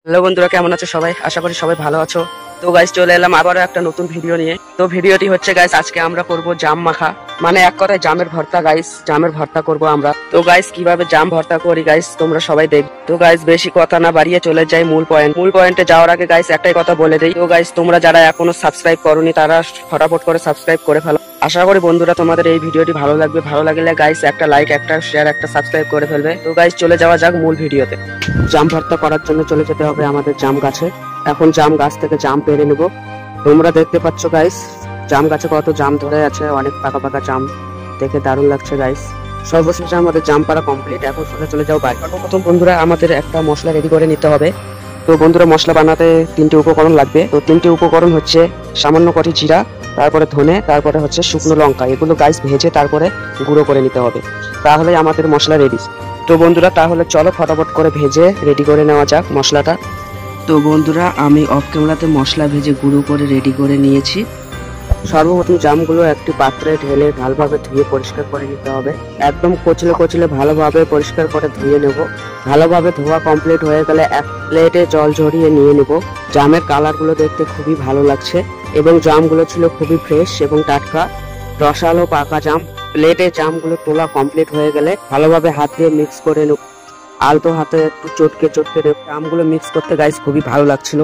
Hello বন্ধুরা, কেমন আছো সবাই? আশা করি সবাই ভালো আছো। তো গাইস, চলে এলাম আবারও একটা নতুন ভিডিও নিয়ে। তো ভিডিওটি হচ্ছে গাইস, আজকে আমরা করব জাম মাখা, মানে এক কথায় জামের ভর্তা। গাইস, জামের ভর্তা করব আমরা। তো গাইস, কিভাবে জাম ভর্তা করি গাইস তোমরা সবাই দেখ। তো গাইস, বেশি কথা না বাড়িয়ে চলে যাই মূল পয়েন্টে যাওয়ার আগে গাইস একটাই কথা বলে দেই। তো গাইস, তোমরা যারা এখনো সাবস্ক্রাইব করোনি তারা ফটাফট করে সাবস্ক্রাইব করে ফেলো। আশা করি বন্ধুরা তোমাদের এই ভিডিওটি ভালো লাগবে। ভালো লাগলে গাইস একটা লাইক, একটা শেয়ার, একটা সাবস্ক্রাইব করে ফেলবে। তো গাইস, চলে যাওয়া যাক মূল ভিডিওতে। জাম ভর্তা করার জন্য চলে যেতে হবে আমাদের জাম গাছে। এখন জাম গাছ থেকে জাম পেড়ে নেব। তোমরা দেখতে পাচ্ছ গাইস, জাম গাছে কত জাম ধরে আছে, অনেক পাকা পাকা জাম, দেখে দারুণ লাগছে গাইস। সর্বশেষে আমাদের জাম পাড়া কমপ্লিট। এখন চলে যাও বাইরে। প্রথম বন্ধুরা আমাদের একটা মশলা রেডি করে নিতে হবে। তো বন্ধুরা, মশলা বানাতে তিনটি উপকরণ লাগবে। তো তিনটি উপকরণ হচ্ছে সামান্য কটি জিরা, তারপরে ধনে, তারপরে হচ্ছে শুকনো লঙ্কা। এগুলো গাইস ভেজে তারপরে গুঁড়ো করে নিতে হবে, তাহলে আমাদের মশলা রেডি। তো বন্ধুরা, তাহলে চলো ফটাফট করে ভেজে রেডি করে নেওয়া যাক মশলাটা। তো বন্ধুরা, আমি অফ ক্যামেরাতে মশলা ভেজে গুঁড়ো করে রেডি করে নিয়েছি। সর্বপ্রথম জামগুলো একটি পাত্রে ঢেলে ভালোভাবে ধুয়ে পরিষ্কার করে নিতে হবে। একদম কচলে কচলে ভালোভাবে পরিষ্কার করে ধুয়ে নেব। ভালোভাবে ধোয়া কমপ্লিট হয়ে গেলে এক প্লেটে জল ঝরিয়ে নিয়ে নেব। জামের কালারগুলো দেখতে খুবই ভালো লাগছে এবং জামগুলো ছিল খুবই ফ্রেশ এবং টাটকা, রসালো পাকা জাম। প্লেটে জামগুলো তোলা কমপ্লিট হয়ে গেলে ভালোভাবে হাত দিয়ে মিক্স করে নেব। আলতো হাতে একটু চটকে চটকে নেব। জামগুলো মিক্স করতে গাইস খুবই ভালো লাগছিল।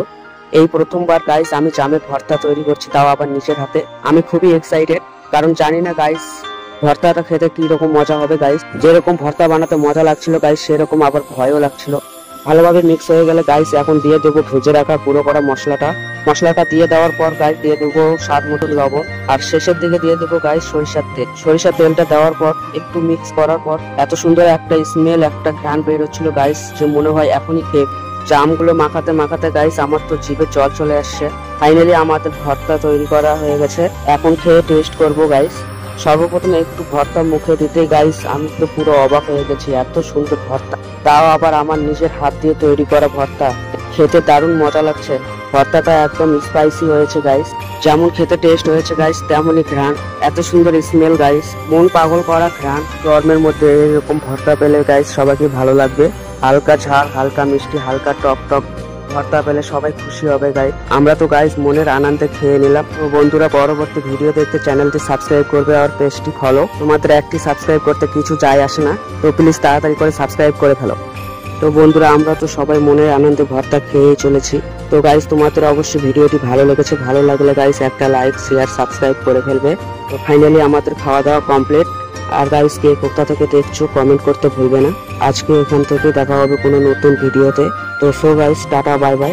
এই প্রথমবার গাইস আমি জামের ভর্তা তৈরি করছি, তাও আবার নিজের হাতে। আমি খুবই এক্সাইটেড, কারণ জানি না গাইস ভর্তাটা খেতে কি রকম মজা হবে গাইস। যেরকম ভর্তা বানাতে মজা লাগছিল গাইস, সেরকম আবার ভয়ও লাগছিল। ভালোভাবে মিক্স হয়ে গেলে গাইস এখন দিয়ে দেবো ভেজে রাখা গুঁড়ো করা মশলাটা দিয়ে দেওয়ার পর গাইস দিয়ে দেবো স্বাদ মতন লবণ, আর শেষের দিকে দিয়ে দেবো গাইস সরিষার তেলটা দেওয়ার পর একটু মিক্স করার পর এত সুন্দর একটা স্মেল, একটা ঘ্রাণ বের হচ্ছিল গাইস, যে মনে হয় এখনই খেয়ে। জামগুলো মাখাতে মাখাতে গাইস আমার তো জিভে জল চলে আসছে। ফাইনালি আমাদের ভর্তা তৈরি করা হয়ে গেছে। এখন খেয়ে টেস্ট করবো গাইস। সর্বপ্রথম একটু ভর্তা মুখে দিতে গাইস আমি তো পুরো অবাক হয়ে গেছি, এত সুন্দর ভর্তা, তাও আবার আমার নিজের হাত দিয়ে তৈরি করা ভর্তা। খেতে দারুণ মজা লাগছে। ভর্তাটা একদম স্পাইসি হয়েছে গাইস, যেমন খেতে টেস্ট হয়েছে গাইস তেমনই ঘ্রাণ, এত সুন্দর স্মেল গাইস, মন পাগল করা ঘ্রাণ। গরমের মধ্যে এরকম ভর্তা পেলে গাইস সবাইকে ভালো লাগবে। হালকা ঝাল, হালকা মিষ্টি, হালকা টক টক ভর্তা পেলে সবাই খুশি হবে গাইস। আমরা তো গাইস মনের আনন্দে খেয়ে নিলাম। তো বন্ধুরা, পরবর্তী ভিডিও দেখতে চ্যানেলটি সাবস্ক্রাইব করবে আর পেজটি ফলো। তোমাদের একটি সাবস্ক্রাইব করতে কিছু যায় আসে না, তো প্লিজ তাড়াতাড়ি করে সাবস্ক্রাইব করে ফেলো। তো বন্ধুরা, আমরা তো সবাই মনের আনন্দে ভর্তা খেয়ে চলেছি। তো গাইস, তোমাদের অবশ্যই ভিডিওটি ভালো লেগেছে। ভালো লাগলে গাইস একটা লাইক, শেয়ার, সাবস্ক্রাইব করে ফেলবে। তো ফাইনালি আমাদের খাওয়া দাওয়া কমপ্লিট। আর গাইস, কে কোথা থেকে দেখছো কমেন্ট করতে ভুলবে না। আজকে এখান থেকে দেখা হবে কোনো নতুন ভিডিওতে। তো so guys, tata, bye bye.